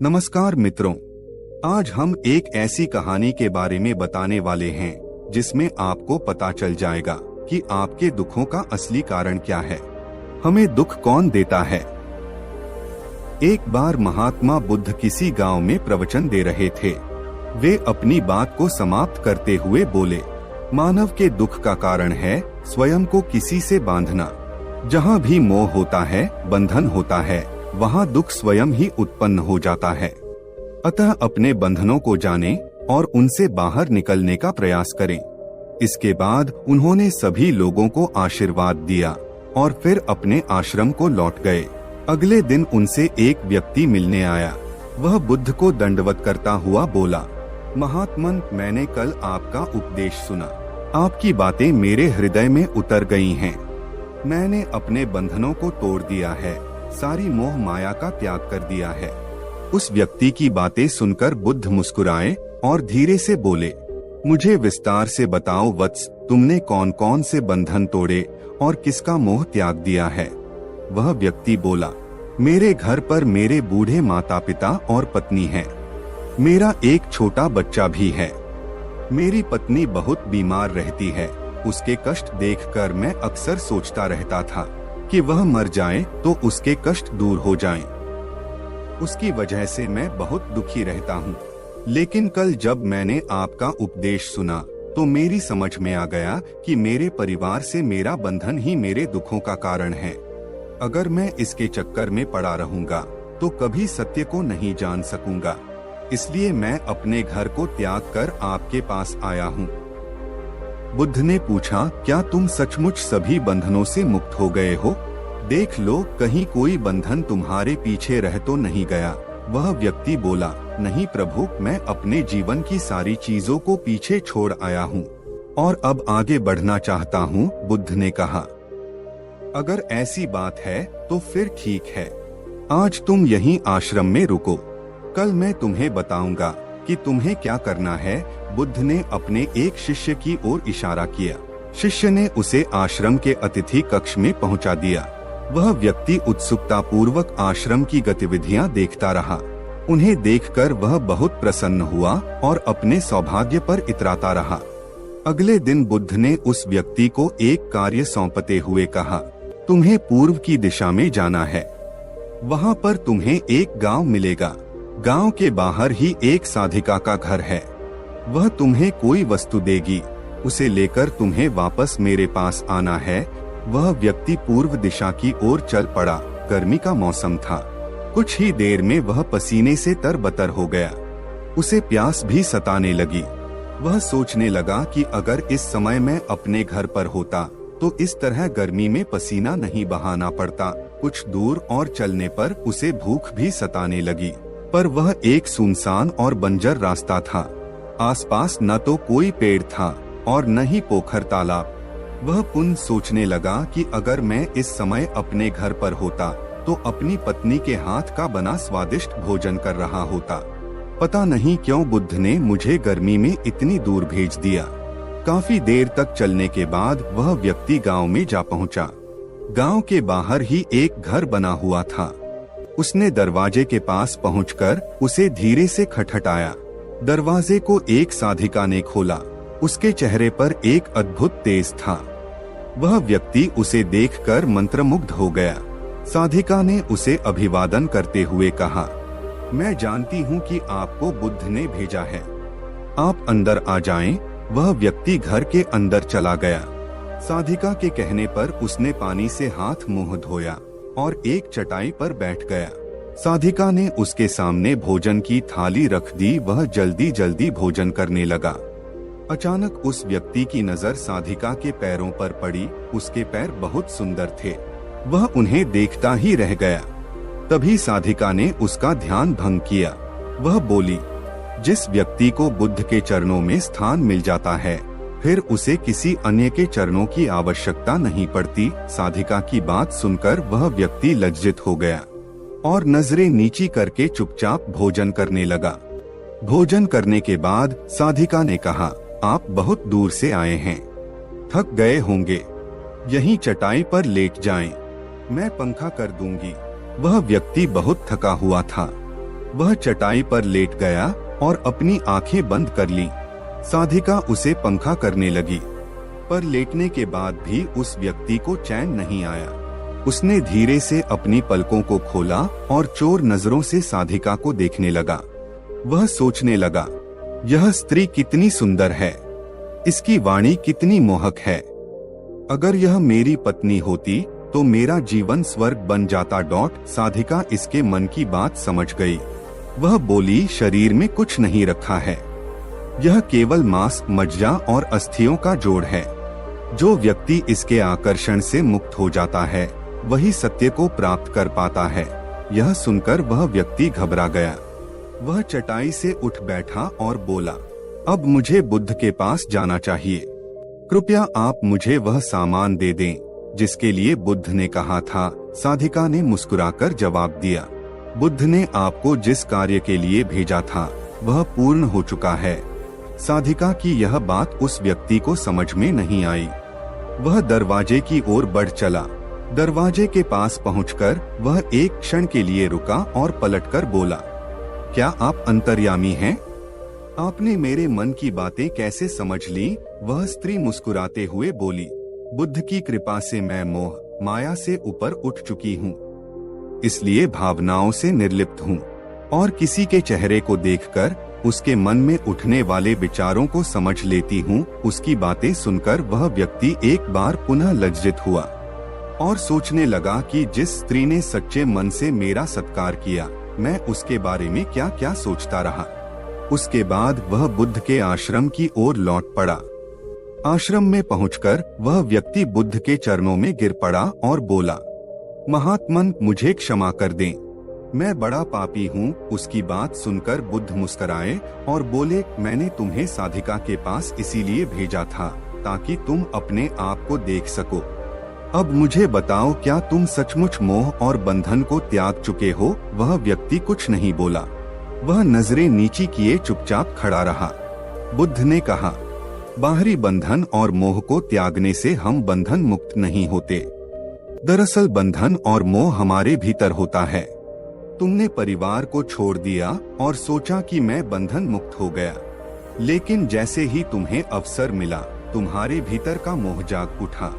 नमस्कार मित्रों, आज हम एक ऐसी कहानी के बारे में बताने वाले हैं जिसमें आपको पता चल जाएगा कि आपके दुखों का असली कारण क्या है। हमें दुख कौन देता है। एक बार महात्मा बुद्ध किसी गांव में प्रवचन दे रहे थे। वे अपनी बात को समाप्त करते हुए बोले, मानव के दुख का कारण है स्वयं को किसी से बांधना। जहाँ भी मोह होता है, बंधन होता है, वहाँ दुख स्वयं ही उत्पन्न हो जाता है। अतः अपने बंधनों को जानें और उनसे बाहर निकलने का प्रयास करें। इसके बाद उन्होंने सभी लोगों को आशीर्वाद दिया और फिर अपने आश्रम को लौट गए। अगले दिन उनसे एक व्यक्ति मिलने आया। वह बुद्ध को दंडवत करता हुआ बोला, महात्मन, मैंने कल आपका उपदेश सुना। आपकी बातें मेरे हृदय में उतर गई हैं। मैंने अपने बंधनों को तोड़ दिया है, सारी मोह माया का त्याग कर दिया है। उस व्यक्ति की बातें सुनकर बुद्ध मुस्कुराए और धीरे से बोले, मुझे विस्तार से बताओ वत्स, तुमने कौन कौन से बंधन तोड़े और किसका मोह त्याग दिया है। वह व्यक्ति बोला, मेरे घर पर मेरे बूढ़े माता पिता और पत्नी है। मेरा एक छोटा बच्चा भी है। मेरी पत्नी बहुत बीमार रहती है। उसके कष्ट देखकर मैं अक्सर सोचता रहता था कि वह मर जाए तो उसके कष्ट दूर हो जाएं। उसकी वजह से मैं बहुत दुखी रहता हूँ। लेकिन कल जब मैंने आपका उपदेश सुना तो मेरी समझ में आ गया कि मेरे परिवार से मेरा बंधन ही मेरे दुखों का कारण है। अगर मैं इसके चक्कर में पड़ा रहूंगा तो कभी सत्य को नहीं जान सकूंगा। इसलिए मैं अपने घर को त्याग कर आपके पास आया हूँ। बुद्ध ने पूछा, क्या तुम सचमुच सभी बंधनों से मुक्त हो गए हो? देख लो, कहीं कोई बंधन तुम्हारे पीछे रह तो नहीं गया। वह व्यक्ति बोला, नहीं प्रभु, मैं अपने जीवन की सारी चीजों को पीछे छोड़ आया हूँ और अब आगे बढ़ना चाहता हूँ। बुद्ध ने कहा, अगर ऐसी बात है तो फिर ठीक है। आज तुम यहीं आश्रम में रुको, कल मैं तुम्हें बताऊंगा कि तुम्हें क्या करना है। बुद्ध ने अपने एक शिष्य की ओर इशारा किया। शिष्य ने उसे आश्रम के अतिथि कक्ष में पहुंचा दिया। वह व्यक्ति उत्सुकता पूर्वक आश्रम की गतिविधियां देखता रहा। उन्हें देखकर वह बहुत प्रसन्न हुआ और अपने सौभाग्य पर इतराता रहा। अगले दिन बुद्ध ने उस व्यक्ति को एक कार्य सौंपते हुए कहा, तुम्हें पूर्व की दिशा में जाना है। वहाँ पर तुम्हें एक गांव मिलेगा। गांव के बाहर ही एक साधिका का घर है। वह तुम्हें कोई वस्तु देगी, उसे लेकर तुम्हें वापस मेरे पास आना है। वह व्यक्ति पूर्व दिशा की ओर चल पड़ा। गर्मी का मौसम था। कुछ ही देर में वह पसीने से तरबतर हो गया। उसे प्यास भी सताने लगी। वह सोचने लगा कि अगर इस समय मैं अपने घर पर होता तो इस तरह गर्मी में पसीना नहीं बहाना पड़ता। कुछ दूर और चलने पर उसे भूख भी सताने लगी, पर वह एक सुनसान और बंजर रास्ता था। आसपास न तो कोई पेड़ था और न ही पोखर तालाब। वह पुनः सोचने लगा कि अगर मैं इस समय अपने घर पर होता तो अपनी पत्नी के हाथ का बना स्वादिष्ट भोजन कर रहा होता। पता नहीं क्यों बुद्ध ने मुझे गर्मी में इतनी दूर भेज दिया। काफी देर तक चलने के बाद वह व्यक्ति गांव में जा पहुंचा। गांव के बाहर ही एक घर बना हुआ था। उसने दरवाजे के पास पहुंचकर उसे धीरे से खटखटाया। दरवाजे को एक साधिका ने खोला। उसके चेहरे पर एक अद्भुत तेज था। वह व्यक्ति उसे देखकर मंत्रमुग्ध हो गया। साधिका ने उसे अभिवादन करते हुए कहा, मैं जानती हूँ कि आपको बुद्ध ने भेजा है। आप अंदर आ जाएं। वह व्यक्ति घर के अंदर चला गया। साधिका के कहने पर उसने पानी से हाथ मुंह धोया और एक चटाई पर बैठ गया। साधिका ने उसके सामने भोजन की थाली रख दी। वह जल्दी जल्दी भोजन करने लगा। अचानक उस व्यक्ति की नजर साधिका के पैरों पर पड़ी। उसके पैर बहुत सुंदर थे। वह उन्हें देखता ही रह गया। तभी साधिका ने उसका ध्यान भंग किया। वह बोली, जिस व्यक्ति को बुद्ध के चरणों में स्थान मिल जाता है फिर उसे किसी अन्य के चरणों की आवश्यकता नहीं पड़ती। साधिका की बात सुनकर वह व्यक्ति लज्जित हो गया और नजरें नीची करके चुपचाप भोजन करने लगा। भोजन करने के बाद साधिका ने कहा, आप बहुत दूर से आए हैं, थक गए होंगे, यहीं चटाई पर लेट जाएं, मैं पंखा कर दूंगी। वह व्यक्ति बहुत थका हुआ था। वह चटाई पर लेट गया और अपनी आंखें बंद कर ली। साधिका उसे पंखा करने लगी, पर लेटने के बाद भी उस व्यक्ति को चैन नहीं आया। उसने धीरे से अपनी पलकों को खोला और चोर नजरों से साधिका को देखने लगा। वह सोचने लगा, यह स्त्री कितनी सुंदर है, इसकी वाणी कितनी मोहक है। अगर यह मेरी पत्नी होती तो मेरा जीवन स्वर्ग बन जाता। साधिका इसके मन की बात समझ गई। वह बोली, शरीर में कुछ नहीं रखा है, यह केवल मांस, मज्जा और अस्थियों का जोड़ है। जो व्यक्ति इसके आकर्षण से मुक्त हो जाता है वही सत्य को प्राप्त कर पाता है। यह सुनकर वह व्यक्ति घबरा गया। वह चटाई से उठ बैठा और बोला, अब मुझे बुद्ध के पास जाना चाहिए। कृपया आप मुझे वह सामान दे दें जिसके लिए बुद्ध ने कहा था। साधिका ने मुस्कुराकर जवाब दिया, बुद्ध ने आपको जिस कार्य के लिए भेजा था वह पूर्ण हो चुका है। साधिका की यह बात उस व्यक्ति को समझ में नहीं आई। वह दरवाजे की ओर बढ़ चला। दरवाजे के पास पहुंचकर वह एक क्षण के लिए रुका और पलटकर बोला, क्या आप अंतर्यामी हैं? आपने मेरे मन की बातें कैसे समझ ली? वह स्त्री मुस्कुराते हुए बोली, बुद्ध की कृपा से मैं मोह माया से ऊपर उठ चुकी हूँ, इसलिए भावनाओं से निर्लिप्त हूँ और किसी के चेहरे को देखकर उसके मन में उठने वाले विचारों को समझ लेती हूँ। उसकी बातें सुनकर वह व्यक्ति एक बार पुनः लज्जित हुआ और सोचने लगा कि जिस स्त्री ने सच्चे मन से मेरा सत्कार किया, मैं उसके बारे में क्या क्या सोचता रहा। उसके बाद वह बुद्ध के आश्रम की ओर लौट पड़ा। आश्रम में पहुंचकर वह व्यक्ति बुद्ध के चरणों में गिर पड़ा और बोला, महात्मन, मुझे क्षमा कर दें, मैं बड़ा पापी हूँ। उसकी बात सुनकर बुद्ध मुस्कुराए और बोले, मैंने तुम्हें साधिका के पास इसीलिए भेजा था ताकि तुम अपने आप को देख सको। अब मुझे बताओ, क्या तुम सचमुच मोह और बंधन को त्याग चुके हो? वह व्यक्ति कुछ नहीं बोला। वह नजरें नीची किए चुपचाप खड़ा रहा। बुद्ध ने कहा, बाहरी बंधन और मोह को त्यागने से हम बंधन मुक्त नहीं होते। दरअसल बंधन और मोह हमारे भीतर होता है। तुमने परिवार को छोड़ दिया और सोचा कि मैं बंधन मुक्त हो गया, लेकिन जैसे ही तुम्हें अवसर मिला तुम्हारे भीतर का मोह जाग उठा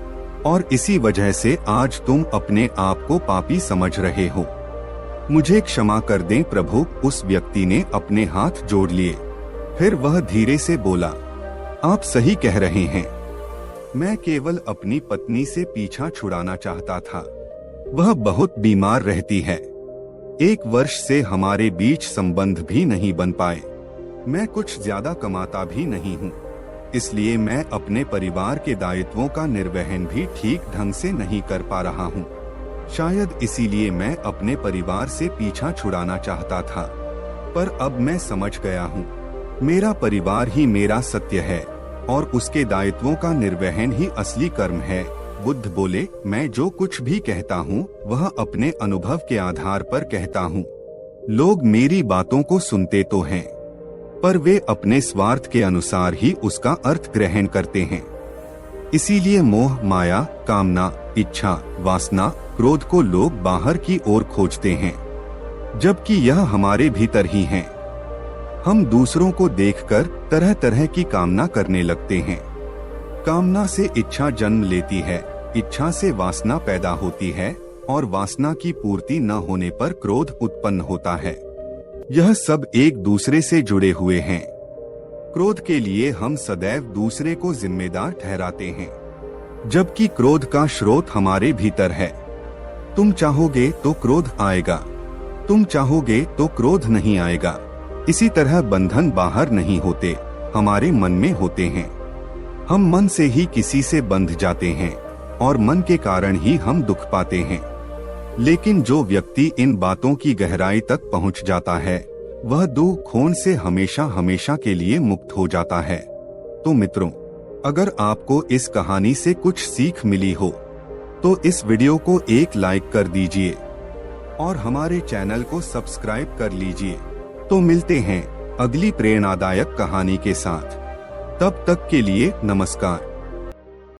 और इसी वजह से आज तुम अपने आप को पापी समझ रहे हो। मुझे क्षमा कर दें प्रभु। उस व्यक्ति ने अपने हाथ जोड़ लिए। फिर वह धीरे से बोला, आप सही कह रहे हैं, मैं केवल अपनी पत्नी से पीछा छुड़ाना चाहता था। वह बहुत बीमार रहती है। 1 वर्ष से हमारे बीच संबंध भी नहीं बन पाए। मैं कुछ ज्यादा कमाता भी नहीं हूँ, इसलिए मैं अपने परिवार के दायित्वों का निर्वहन भी ठीक ढंग से नहीं कर पा रहा हूँ। शायद इसीलिए मैं अपने परिवार से पीछा छुड़ाना चाहता था, पर अब मैं समझ गया हूँ, मेरा परिवार ही मेरा सत्य है और उसके दायित्वों का निर्वहन ही असली कर्म है। बुद्ध बोले, मैं जो कुछ भी कहता हूँ वह अपने अनुभव के आधार पर कहता हूँ। लोग मेरी बातों को सुनते तो हैं, पर वे अपने स्वार्थ के अनुसार ही उसका अर्थ ग्रहण करते हैं। इसीलिए मोह, माया, कामना, इच्छा, वासना, क्रोध को लोग बाहर की ओर खोजते हैं, जबकि यह हमारे भीतर ही है। हम दूसरों को देखकर तरह तरह की कामना करने लगते हैं। कामना से इच्छा जन्म लेती है, इच्छा से वासना पैदा होती है और वासना की पूर्ति न होने पर क्रोध उत्पन्न होता है। यह सब एक दूसरे से जुड़े हुए हैं। क्रोध के लिए हम सदैव दूसरे को जिम्मेदार ठहराते हैं, जबकि क्रोध का स्रोत हमारे भीतर है। तुम चाहोगे तो क्रोध आएगा, तुम चाहोगे तो क्रोध नहीं आएगा। इसी तरह बंधन बाहर नहीं होते, हमारे मन में होते हैं। हम मन से ही किसी से बंध जाते हैं और मन के कारण ही हम दुख पाते हैं। लेकिन जो व्यक्ति इन बातों की गहराई तक पहुंच जाता है वह दुख खोन से हमेशा हमेशा के लिए मुक्त हो जाता है। तो मित्रों, अगर आपको इस कहानी से कुछ सीख मिली हो तो इस वीडियो को एक लाइक कर दीजिए और हमारे चैनल को सब्सक्राइब कर लीजिए। तो मिलते हैं अगली प्रेरणादायक कहानी के साथ। तब तक के लिए नमस्कार।